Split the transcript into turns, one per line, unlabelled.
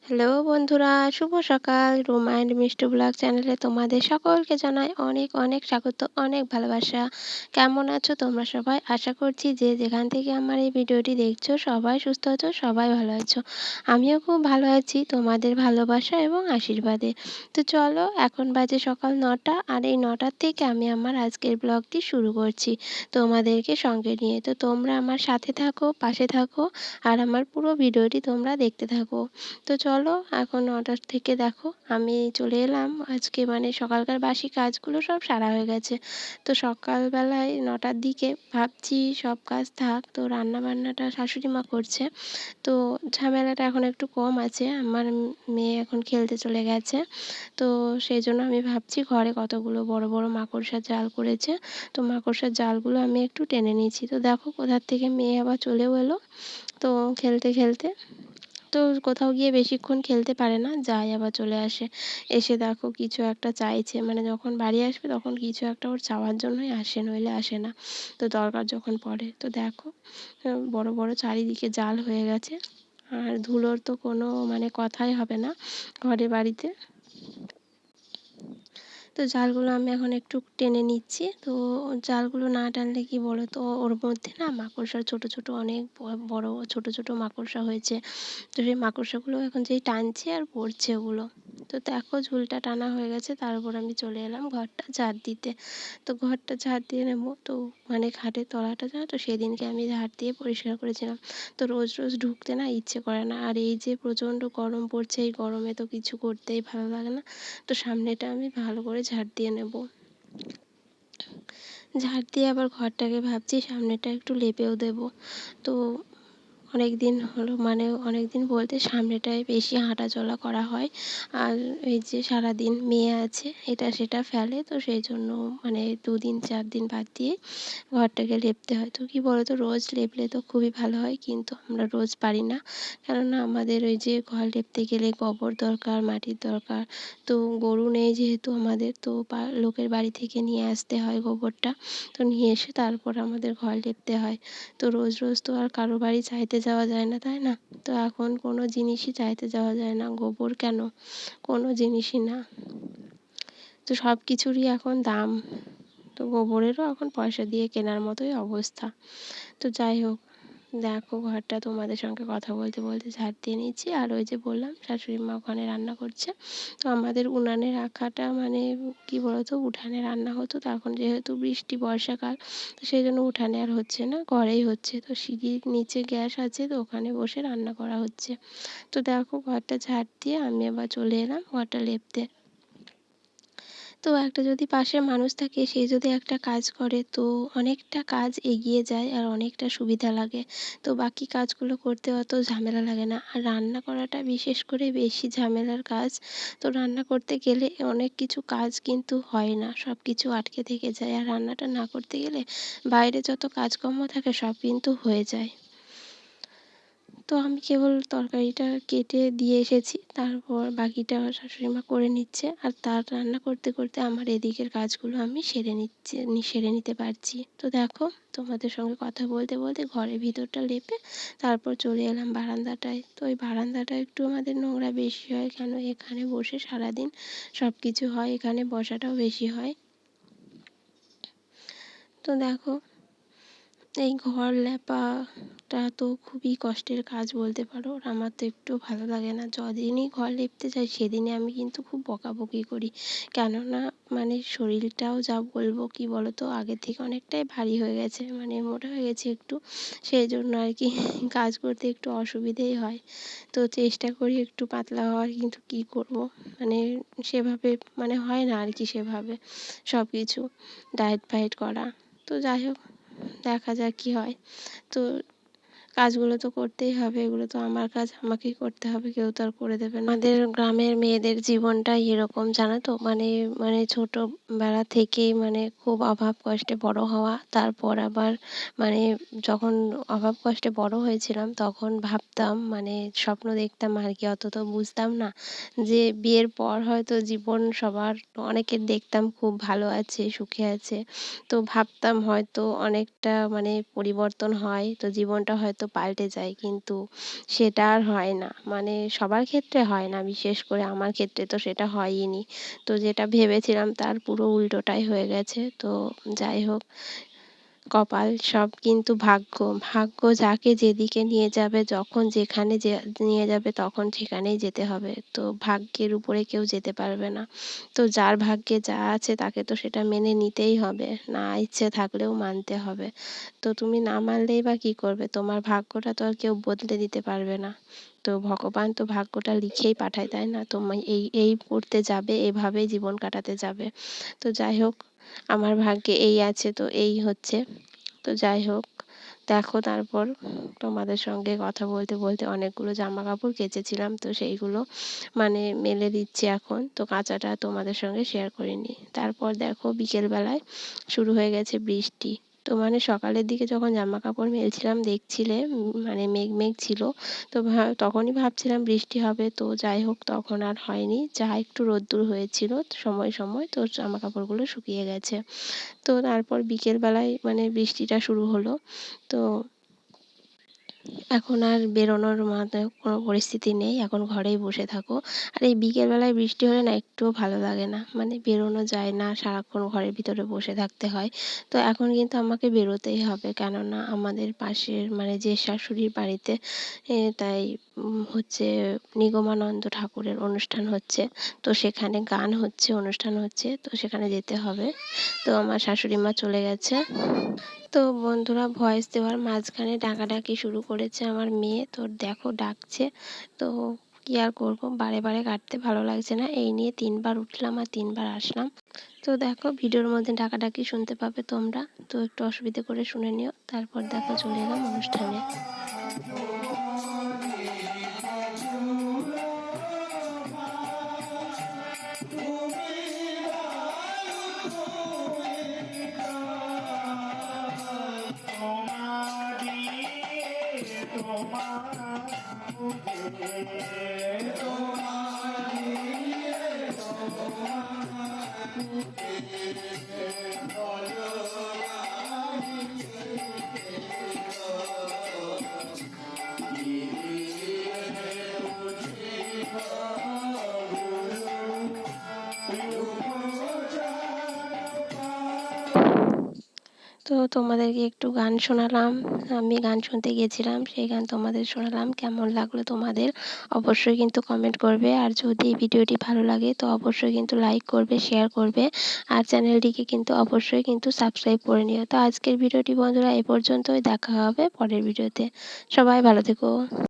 Hello বন্ধুরা, শুভ সকাল। Room and মিষ্টি ব্লগ চ্যানেলে তোমাদের সকলকে জানাই অনেক অনেক স্বাগত, অনেক ভালোবাসা। কেমন আছো তোমরা সবাই? আশা করছি যে যেখান থেকে আমার এই ভিডিওটি দেখছো সবাই সুস্থ আছো, সবাই ভালো আছো। আমিও খুব ভালো আছি তোমাদের ভালোবাসা এবং আশীর্বাদে। তো চলো, এখন বাজে সকাল 9টা, আর এই 9টার থেকে আমি আমার আজকের ব্লগটি শুরু করছি তোমাদেরকে সঙ্গে নিয়ে। তো তোমরা আমার সাথে থাকো, পাশে থাকো, আর আমার পুরো ভিডিওটি তোমরা দেখতে থাকো। তো চলো, এখন 9টার থেকে দেখো আমি চলে এলাম। আজকে সকালকার বাসি কাজগুলো সব সারা হয়ে গেছে। তো সকালবেলায় 9টার দিকে ভাবছি সব কাজ থাক, তো রান্না বান্নাটা শাশুড়ি মা করছে। তো ঝামেলাটা এখন একটু কম আছে, আমার মেয়ে এখন খেলতে চলে গেছে। তো সেই জন্য আমি ভাবছি ঘরে কতগুলো বড় বড় মাকড়সার জাল করেছে, তো মাকড়সার জালগুলো আমি একটু টেনে নিচ্ছি। তো দেখো কোথার থেকে মেয়ে আবার চলেও এলো। তো খেলতে খেলতে তো কোথাও গিয়ে বেশিক্ষণ খেলতে পারে না, যায় আবার চলে আসে। এসে দেখো কিছু একটা চাইছে, যখন বাড়ি আসবে তখন কিছু একটা ওর চাওয়ার জন্যই আসে, নইলে আসে না। তো দরকার যখন পড়ে, তো দেখো বড় বড় চারিদিকে জাল হয়ে গেছে। আর ধুলোর তো কোনো কথাই হবে না ঘরে বাড়িতে। তো জালগুলো আমি এখন একটু টেনে নিচ্ছি। তো জালগুলো না টানলে কি বলো তো, ওর মধ্যে না মাকড়সা ছোট ছোট অনেক বড় ছোট ছোট মাকড়সা হয়েছে। তো সেই মাকড়সাগুলো এখন যেই টানছে আর পড়ছে ওগুলো। তো দেখো ঝুলটা টানা হয়ে গেছে, তারপর আমি চলে এলাম ঘরটা ঝাড় দিতে। তো ঘরটা ঝাড় দিয়ে নেবো, তো খাটের তলাটা জানো তো সেদিনকে আমি ঝাড় দিয়ে পরিষ্কার করেছিলাম। তো রোজ রোজ ঢুকতে না ইচ্ছে করে না, আর এই যে প্রচণ্ড গরম পড়ছে, এই গরমে তো কিছু করতেই ভালো লাগে না। তো সামনেটা আমি ভালো করে ঝাড় দিয়ে নেব। ঝাড় দিয়ে আবার ঘরটাকে ভাবছি সামনেটা একটু লেপেও দেবো। তো অনেক দিন হলো, অনেক দিন বলতে সামনেটায় বেশি হাঁটা চলা করা হয়। আর এই যে সারাদিন মেয়ে আছে, এটা সেটা ফেলে, তো সেই জন্য 2 দিন 4 দিন বাদ দিয়ে ঘরটাকে লেপতে হয়। তো কী বলো তো, রোজ লেপলে তো খুবই ভালো হয়, কিন্তু আমরা রোজ পারি না। কেননা আমাদের ওই যে ঘর লেপতে গেলে গোবর দরকার, মাটির দরকার। তো গরু নেই যেহেতু আমাদের, তো লোকের বাড়ি থেকে নিয়ে আসতে হয় গোবরটা। তো নিয়ে এসে তারপর আমাদের ঘর লেপতে হয়। তো রোজ রোজ তো আর কারো বাড়ি চাইতে যাওয়া যায় না, তাই না? তো এখন কোনো জিনিসই চাইতে যাওয়া যায় না, গোবর কেন, কোনো জিনিসই না। তো সব কিছুরই এখন দাম, তো গোবরেরও এখন পয়সা দিয়ে কেনার মতোই অবস্থা। তো যাই হোক, দেখো ঘরটা তোমাদের সঙ্গে কথা বলতে বলতে ঝাড় দিয়ে নিচ্ছি। আর ওই যে বললাম শাশুড়ি মা ওখানে রান্না করছে। তো আমাদের উনানে রাখাটা কি বলতো, উঠানে রান্না হতো, তো এখন যেহেতু বৃষ্টি বর্ষাকাল, তো সেই জন্য উঠানে আর হচ্ছে না, ঘরেই হচ্ছে। তো সিঁড়ির নিচে গ্যাস আছে, তো ওখানে বসে রান্না করা হচ্ছে। তো দেখো ঘরটা ঝাড় দিয়ে আমি আবার চলে এলাম ঘরটা লেপতে। তো একটা যদি পাশে মানুষ থাকে, সে যদি একটা কাজ করে, তো অনেকটা কাজ এগিয়ে যায় আর অনেকটা সুবিধা লাগে। তো বাকি কাজগুলো করতে অত ঝামেলা লাগে না, আর রান্না করাটা বিশেষ করে বেশি ঝামেলার কাজ। তো রান্না করতে গেলে অনেক কিছু কাজ কিন্তু হয় না, সব কিছু আটকে থেকে যায়। আর রান্নাটা না করতে গেলে বাইরে যত কাজকর্ম থাকে সব কিন্তু হয়ে যায়। তো আমি কেবল তরকারিটা কেটে দিয়ে এসেছি, তারপর বাকিটা শাশুড়ি মা করে নিচ্ছে। আর তার রান্না করতে করতে আমার এদিকের কাজগুলো আমি সেরে নিতে পারছি। তো দেখো তোমাদের সঙ্গে কথা বলতে বলতে ঘরের ভিতরটা লেপে তারপর চলে এলাম বারান্দাটায়। তো ওই বারান্দাটা একটু আমাদের নোংরা বেশি হয়, কেন এখানে বসে সারাদিন সব কিছু হয়, এখানে বসাটাও বেশি হয়। তো দেখো এই ঘর লেপাটা তো খুবই কষ্টের কাজ বলতে পারো, আর আমার তো একটু ভালো লাগে না। যদিনই ঘর লেপতে যাই সেদিনে আমি কিন্তু খুব বকাবকি করি, কেননা শরীরটাও যা বলবো কি বলো তো, আগের থেকে অনেকটাই ভারী হয়ে গেছে, মোটা হয়ে গেছে একটু। সেই জন্য আর কি কাজ করতে একটু অসুবিধেই হয়। তো চেষ্টা করি একটু পাতলা হওয়ার, কিন্তু কি করব, মানে সেভাবে হয় না আর কি, সেভাবে সব কিছু ডায়েট ফায়েট করা। তো যাই হোক, দেখা যাক কী হয়। তো কাজগুলো তো করতেই হবে, এগুলো তো আমার কাজ, আমাকেই করতে হবে, কেউ তো আর করে দেবে না। আমাদের গ্রামের মেয়েদের জীবনটাই এরকম, জানো তো, ছোটোবেলা থেকেই খুব অভাব কষ্টে বড় হওয়া। তারপর আবার যখন অভাব কষ্টে বড় হয়েছিলাম তখন ভাবতাম, স্বপ্ন দেখতাম আর কি, অত তো বুঝতাম না যে বিয়ের পর হয়তো জীবন সবার, অনেকের দেখতাম খুব ভালো আছে, সুখে আছে। তো ভাবতাম হয়তো অনেকটা পরিবর্তন হয়, তো জীবনটা হয়তো পাল্টে যায়, কিন্তু সেটা আর হয় না, মানে সবার ক্ষেত্রে হয় না, বিশেষ করে আমার ক্ষেত্রে তো সেটা হয়ইনি। তো যেটা ভেবেছিলাম তার পুরো উল্টোটাই হয়ে গেছে। তো যাই হোক, কপাল সব কিন্তু ভাগ্য। ভাগ্য যাকে যেদিকে নিয়ে যাবে, যখন যেখানে যে নিয়ে যাবে তখন সেখানেই যেতে হবে। তো ভাগ্যের উপরে কেউ যেতে পারবে না। তো যার ভাগ্যে যা আছে তাকে তো সেটা মেনে নিতেই হবে। না ইচ্ছে থাকলেও মানতে হবে। তো তুমি না মানলেই বা কী করবে? তোমার ভাগ্যটা তো আর কেউ বদলে দিতে পারবে না। তো ভগবান তো ভাগ্যটা লিখেই পাঠায়, তাই না? তোমায় এই এই পড়তে যাবে, এভাবেই জীবন কাটাতে যাবে। তো যাই হোক, আমার ভাগ্যে এই আছে তো এই হচ্ছে। তো যাই হোক, দেখো তারপর তোমাদের সঙ্গে কথা বলতে বলতে অনেকগুলো জামা কাপড় কেচেছিলাম, তো সেইগুলো মানে মেলে দিচ্ছি এখন। তো কাচাটা তোমাদের সঙ্গে শেয়ার করিনি। তারপর দেখো বিকেলবেলায় শুরু হয়ে গেছে বৃষ্টি। তো মানে সকালের দিকে যখন জামা কাপড় মেলছিলাম দেখছিলে, মানে মেঘ মেঘ ছিল। তো তখনই ভাবছিলাম বৃষ্টি হবে, তো যাই হোক তখন আর হয়নি, যা একটু রোদ্দুর হয়েছিল সময় সময়, তো জামা কাপড়গুলো শুকিয়ে গেছে। তো তারপর বিকেলবেলায় মানে বৃষ্টিটা শুরু হলো। তো এখন আর বেরোনোর মতো কোনো পরিস্থিতি নেই, এখন ঘরেই বসে থাকো। আর এই বিকেলবেলায় বৃষ্টি হলে না একটুও ভালো লাগে না, মানে বেরোনো যায় না, সারাক্ষণ ঘরের ভিতরে বসে থাকতে হয়। তো এখন কিন্তু আমাকে বেরোতেই হবে, কেননা আমাদের পাশের মানে যে শাশুড়ির বাড়িতে তাই হচ্ছে নিগমানন্দ ঠাকুরের অনুষ্ঠান হচ্ছে। তো সেখানে গান হচ্ছে, অনুষ্ঠান হচ্ছে, তো সেখানে যেতে হবে। তো আমার শাশুড়ি মা চলে গেছে। তো বন্ধুরা, ভয়েস দেওয়ার মাঝখানে ডাকাডাকি শুরু করেছে আমার মেয়ে, তো দেখো ডাকছে। তো কি আর করবো, বারে বারে কাটতে ভালো লাগছে না, এই নিয়ে 3বার উঠলাম আর 3বার আসলাম। তো দেখো ভিডিওর মধ্যে ডাকাডাকি শুনতে পাবে তোমরা, তো একটু অসুবিধে করে শুনে নিও। তারপর দেখো চলে এলাম অনুষ্ঠানে। তো তোমাদেরকে একটু গান শোনালাম, আমি গান শুনতে গেছিলাম, সেই গান তোমাদের শোনালাম। কেমন লাগলো তোমাদের অবশ্যই কিন্তু কমেন্ট করবে। আর যদি ভিডিওটি ভালো লাগে তো অবশ্যই কিন্তু লাইক করবে, শেয়ার করবে, আর চ্যানেলটিকে কিন্তু অবশ্যই কিন্তু সাবস্ক্রাইব করে নিও। তো আজকের ভিডিওটি বন্ধুরা এ পর্যন্তই, দেখা হবে পরের ভিডিওতে। সবাই ভালো থেকো।